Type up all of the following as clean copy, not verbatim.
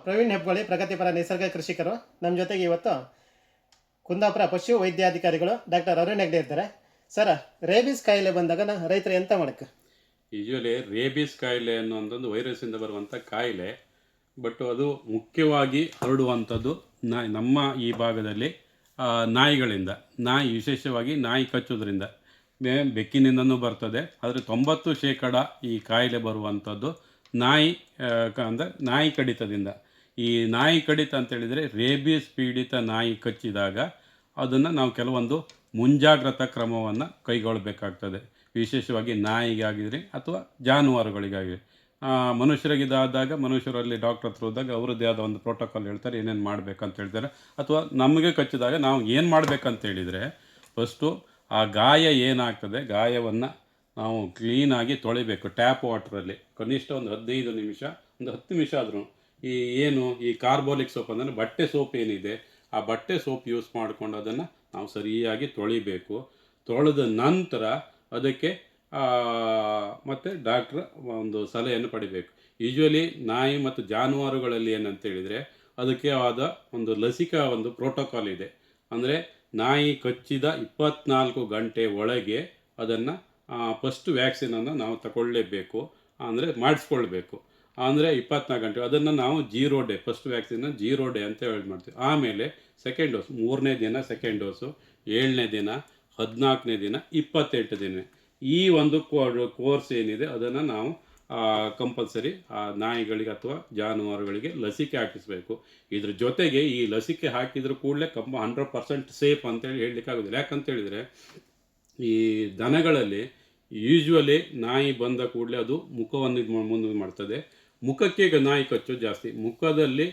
ಪ್ರವೀಣ್ ಹೆಬ್ಬಳ್ಳಿ, ಪ್ರಗತಿಪರ ನಿಸರ್ಗ ಕೃಷಿಕರು. ನಮ್ಮ ಜೊತೆಗೆ ಇವತ್ತು ಕುಂದಾಪುರ ಪಶು ವೈದ್ಯಾಧಿಕಾರಿಗಳು ಡಾಕ್ಟರ್ ಅರುಣ್ ಹೆಗ್ಡೆ ಇದ್ದಾರೆ. ಸರ್, ರೇಬಿಸ್ ಕಾಯಿಲೆ ಬಂದಾಗ ರೈತರು ಎಂತ ಮಾಡಕ್ಕೆ? ಯೂಶ್ವಲಿ ರೇಬಿಸ್ ಕಾಯಿಲೆ ಅನ್ನುವಂಥದ್ದು ವೈರಸ್ಸಿಂದ ಬರುವಂಥ ಕಾಯಿಲೆ. ಬಟ್ ಅದು ಮುಖ್ಯವಾಗಿ ಹರಡುವಂಥದ್ದು ನಮ್ಮ ಈ ಭಾಗದಲ್ಲಿ ನಾಯಿಗಳಿಂದ. ವಿಶೇಷವಾಗಿ ನಾಯಿ ಕಚ್ಚೋದ್ರಿಂದ, ಬೆಕ್ಕಿನಿಂದನೂ ಬರ್ತದೆ. ಆದರೆ 90% ಈ ಕಾಯಿಲೆ ಬರುವಂಥದ್ದು ನಾಯಿ ಕಡಿತದಿಂದ. ಈ ನಾಯಿ ಕಡಿತ ಅಂತೇಳಿದರೆ, ರೇಬಿಸ್ ಪೀಡಿತ ನಾಯಿ ಕಚ್ಚಿದಾಗ ಅದನ್ನು ನಾವು ಕೆಲವೊಂದು ಮುಂಜಾಗ್ರತಾ ಕ್ರಮವನ್ನು ಕೈಗೊಳ್ಳಬೇಕಾಗ್ತದೆ. ವಿಶೇಷವಾಗಿ ನಾಯಿಗಾಗಿರಲಿ ಅಥವಾ ಜಾನುವಾರುಗಳಿಗಾಗಿರಲಿ. ಮನುಷ್ಯರಿಗಿದಾದಾಗ ಮನುಷ್ಯರಲ್ಲಿ ಡಾಕ್ಟ್ರ್ ಹತ್ರ ಹೋದಾಗ ಅವರದ್ದೇ ಆದ ಒಂದು ಪ್ರೋಟೋಕಾಲ್ ಹೇಳ್ತಾರೆ, ಏನೇನು ಮಾಡಬೇಕಂತ ಹೇಳ್ತಾರೆ. ಅಥವಾ ನಮಗೆ ಕಚ್ಚಿದಾಗ ನಾವು ಏನು ಮಾಡಬೇಕಂತ ಹೇಳಿದರೆ, ಫಸ್ಟು ಆ ಗಾಯ ಏನಾಗ್ತದೆ, ಗಾಯವನ್ನು ನಾವು ಕ್ಲೀನಾಗಿ ತೊಳಿಬೇಕು ಟ್ಯಾಪ್ ವಾಟ್ರಲ್ಲಿ. ಕನಿಷ್ಠ ಒಂದು 15 ನಿಮಿಷ, ಒಂದು 10 ನಿಮಿಷ ಆದರೂ ಈ ಕಾರ್ಬೋಲಿಕ್ ಸೋಪ್ ಅಂದರೆ ಬಟ್ಟೆ ಸೋಪ್ ಏನಿದೆ, ಆ ಬಟ್ಟೆ ಸೋಪ್ ಯೂಸ್ ಮಾಡಿಕೊಂಡು ಅದನ್ನು ನಾವು ಸರಿಯಾಗಿ ತೊಳಿಬೇಕು. ತೊಳೆದ ನಂತರ ಅದಕ್ಕೆ ಮತ್ತು ಡಾಕ್ಟ್ರ್ ಒಂದು ಸಲಹೆಯನ್ನು ಪಡಿಬೇಕು. ಯೂಶ್ವಲಿ ನಾಯಿ ಮತ್ತು ಜಾನುವಾರುಗಳಲ್ಲಿ ಏನಂತ ಹೇಳಿದರೆ, ಅದಕ್ಕೆ ಆದ ಒಂದು ಲಸಿಕಾ ಒಂದು ಪ್ರೋಟೋಕಾಲ್ ಇದೆ. ಅಂದರೆ ನಾಯಿ ಕಚ್ಚಿದ 24 ಗಂಟೆ ಒಳಗೆ ಅದನ್ನು ಫಸ್ಟ್ ವ್ಯಾಕ್ಸಿನನ್ನು ನಾವು ತಗೊಳ್ಳೇಬೇಕು, ಅಂದರೆ ಮಾಡಿಸ್ಕೊಳ್ಬೇಕು. ಅಂದರೆ 24 ಗಂಟೆ ಅದನ್ನು ನಾವು 0 ಡೇ, ಫಸ್ಟ್ ವ್ಯಾಕ್ಸಿನ್ನ 0 ಡೇ ಅಂತ ಹೇಳಿ ಮಾಡ್ತೀವಿ. ಆಮೇಲೆ ಸೆಕೆಂಡ್ ಡೋಸ್ 3ನೇ ದಿನ ಸೆಕೆಂಡ್ ಡೋಸು, 7ನೇ ದಿನ, 14ನೇ ದಿನ, 28 ದಿನ. ಈ ಒಂದು ಕೋರ್ಸ್ ಏನಿದೆ ಅದನ್ನು ನಾವು ಕಂಪಲ್ಸರಿ ನಾಯಿಗಳಿಗೆ ಅಥವಾ ಜಾನುವಾರುಗಳಿಗೆ ಲಸಿಕೆ ಹಾಕಿಸಬೇಕು. ಇದ್ರ ಜೊತೆಗೆ ಈ ಲಸಿಕೆ ಹಾಕಿದ್ರ ಕೂಡಲೇ 100% ಸೇಫ್ ಅಂತೇಳಿ ಹೇಳಲಿಕ್ಕಾಗೋದಿಲ್ಲ. ಯಾಕಂತೇಳಿದರೆ, ಈ ದನಗಳಲ್ಲಿ ಯೂಶ್ವಲಿ ನಾಯಿ ಬಂದ ಕೂಡಲೇ ಅದು ಮುಖವನ್ನು ಮುಂದೆ ಮಾಡ್ತದೆ. ಮುಖಕ್ಕೆ ನಾಯಿ ಕಚ್ಚೋದು ಜಾಸ್ತಿ. ಮುಖದಲ್ಲಿ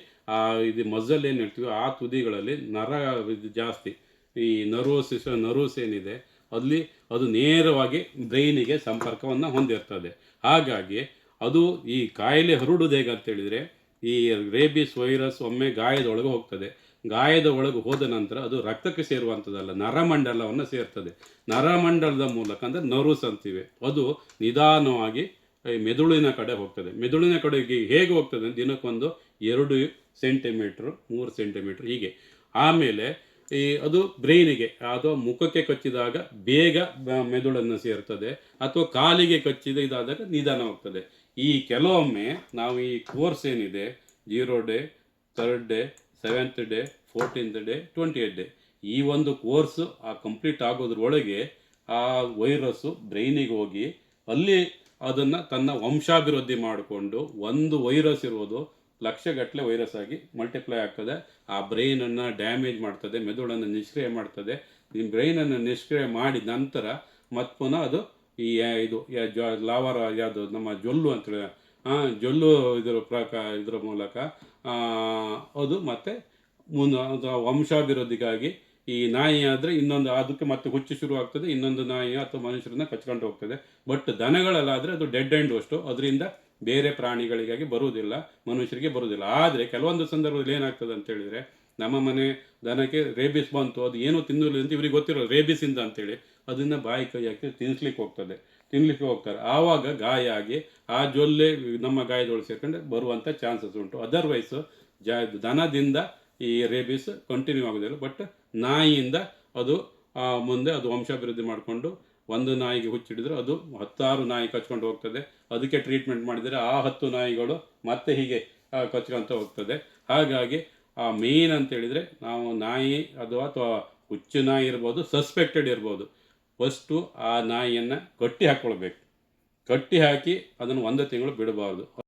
ಇದು ಮಜಲ್ ಏನು ಹೇಳ್ತೀವಿ, ಆ ತುದಿಗಳಲ್ಲಿ ನರ ಇದು ಜಾಸ್ತಿ. ಈ ನರ್ವ್ಸ್ ಏನಿದೆ ಅಲ್ಲಿ ಅದು ನೇರವಾಗಿ ಬ್ರೈನಿಗೆ ಸಂಪರ್ಕವನ್ನು ಹೊಂದಿರ್ತದೆ. ಹಾಗಾಗಿ ಅದು ಈ ಕಾಯಿಲೆ ಹರಡುವುದು ಹೇಗೆ ಅಂತೇಳಿದರೆ, ಈ ರೇಬಿಸ್ ವೈರಸ್ ಒಮ್ಮೆ ಗಾಯದ ಒಳಗೆ ಹೋಗ್ತದೆ. ಗಾಯದ ಒಳಗೆ ಹೋದ ನಂತರ ಅದು ರಕ್ತಕ್ಕೆ ಸೇರುವಂಥದ್ದಲ್ಲ, ನರಮಂಡಲವನ್ನು ಸೇರ್ತದೆ. ನರಮಂಡಲದ ಮೂಲಕ ಅಂದರೆ ನರ್ವ್ಸ್ ಅಂತೀವಿ, ಅದು ನಿಧಾನವಾಗಿ ಮೆದುಳಿನ ಕಡೆ ಹೋಗ್ತದೆ. ಮೆದುಳಿನ ಕಡೆಗೆ ಹೇಗೆ ಹೋಗ್ತದೆ, ದಿನಕ್ಕೊಂದು 2 ಸೆಂಟಿಮೀಟ್ರ್ 3 ಸೆಂಟಿಮೀಟ್ರ್ ಹೀಗೆ. ಆಮೇಲೆ ಅದು ಬ್ರೈನಿಗೆ ಅಥವಾ ಮುಖಕ್ಕೆ ಕಚ್ಚಿದಾಗ ಬೇಗ ಮೆದುಳನ್ನು ಸೇರ್ತದೆ, ಅಥವಾ ಕಾಲಿಗೆ ಕಚ್ಚಿದ ಇದಾದಾಗ ನಿಧಾನ ಹೋಗ್ತದೆ. ಈ ಕೆಲವೊಮ್ಮೆ ನಾವು ಈ ಕೋರ್ಸ್ ಏನಿದೆ 0 day, 3rd day, 7th day, 14th day, 28th day, ಈ ಒಂದು ಕೋರ್ಸು ಕಂಪ್ಲೀಟ್ ಆಗೋದ್ರೊಳಗೆ ಆ ವೈರಸ್ಸು ಬ್ರೈನಿಗೆ ಹೋಗಿ ಅಲ್ಲಿ ಅದನ್ನು ತನ್ನ ವಂಶಾಭಿವೃದ್ಧಿ ಮಾಡಿಕೊಂಡು, ಒಂದು ವೈರಸ್ ಇರೋದು ಲಕ್ಷಗಟ್ಟಲೆ ವೈರಸ್ ಆಗಿ ಮಲ್ಟಿಪ್ಲೈ ಆಗ್ತದೆ. ಆ ಬ್ರೈನನ್ನು ಡ್ಯಾಮೇಜ್ ಮಾಡ್ತದೆ, ಮೆದುಳನ್ನು ನಿಷ್ಕ್ರಿಯ ಮಾಡ್ತದೆ. ಈ ಬ್ರೈನನ್ನು ನಿಷ್ಕ್ರಿಯ ಮಾಡಿದ ನಂತರ ಮತ್ತೆ ಪುನಃ ಅದು ಲಾವರ ಯಾವುದು ನಮ್ಮ ಜೊಲ್ಲು ಅಂತೇಳಿ ಜೊಲ್ಲು ಇದರ ಮೂಲಕ ಅದು ಮತ್ತೆ ವಂಶಾಭಿವೃದ್ಧಿಗಾಗಿ ಈ ನಾಯಿ ಆದರೆ ಇನ್ನೊಂದು ಅದಕ್ಕೆ ಮತ್ತೆ ಹುಚ್ಚು ಶುರು ಆಗ್ತದೆ, ಇನ್ನೊಂದು ನಾಯಿ ಅಥವಾ ಮನುಷ್ಯರನ್ನ ಕಚ್ಕೊಂಡು ಹೋಗ್ತದೆ. ಬಟ್ ದನಗಳಲ್ಲಾದರೆ ಅದು ಡೆಡ್ ಆ್ಯಂಡ್ ಅಷ್ಟು, ಅದರಿಂದ ಬೇರೆ ಪ್ರಾಣಿಗಳಿಗಾಗಿ ಬರುವುದಿಲ್ಲ, ಮನುಷ್ಯರಿಗೆ ಬರುವುದಿಲ್ಲ. ಆದರೆ ಕೆಲವೊಂದು ಸಂದರ್ಭದಲ್ಲಿ ಏನಾಗ್ತದೆ ಅಂತೇಳಿದರೆ, ನಮ್ಮ ಮನೆ ದನಕ್ಕೆ ರೇಬಿಸ್ ಬಂತು, ಅದು ಏನೂ ತಿನ್ನಲಿಲ್ಲ ಅಂತ ಇವ್ರಿಗೆ ಗೊತ್ತಿರೋದು ರೇಬಿಸಿಂದ ಅಂತೇಳಿ ಅದನ್ನು ಬಾಯಿ ಕೈ ಹಾಕಿ ತಿನ್ನಲಿಕ್ಕೆ ಹೋಗ್ತಾರೆ. ಆವಾಗ ಗಾಯ ಆಗಿ ಆ ಜೊಲ್ಲೆ ನಮ್ಮ ಗಾಯದೊಳಗೆ ಸೇರ್ಕೊಂಡು ಬರುವಂಥ ಚಾನ್ಸಸ್ ಉಂಟು. ಅದರ್ವೈಸು ದನದಿಂದ ಈ ರೇಬಿಸ್ ಕಂಟಿನ್ಯೂ ಆಗೋದಿಲ್ಲ. ಬಟ್ ನಾಯಿಯಿಂದ ಅದು ಮುಂದೆ ಅದು ವಂಶಾಭಿವೃದ್ಧಿ ಮಾಡಿಕೊಂಡು, ಒಂದು ನಾಯಿಗೆ ಹುಚ್ಚಿಡಿದ್ರೆ ಅದು 10 ನಾಯಿ ಕಚ್ಕೊಂಡು ಹೋಗ್ತದೆ. ಅದಕ್ಕೆ ಟ್ರೀಟ್ಮೆಂಟ್ ಮಾಡಿದರೆ ಆ 10 ನಾಯಿಗಳು ಮತ್ತೆ ಹೀಗೆ ಕಚ್ಕೊಳ್ತಾ ಹೋಗ್ತದೆ. ಹಾಗಾಗಿ ಮೇನ್ ಅಂತೇಳಿದರೆ, ನಾವು ನಾಯಿ ಅಥವಾ ಹುಚ್ಚು ನಾಯಿ ಇರ್ಬೋದು, ಸಸ್ಪೆಕ್ಟೆಡ್ ಇರ್ಬೋದು, ಫಸ್ಟು ಆ ನಾಯಿಯನ್ನು ಕಟ್ಟಿ ಹಾಕ್ಕೊಳ್ಬೇಕು. ಕಟ್ಟಿ ಹಾಕಿ ಅದನ್ನು 1 ತಿಂಗಳು ಬಿಡಬಾರ್ದು.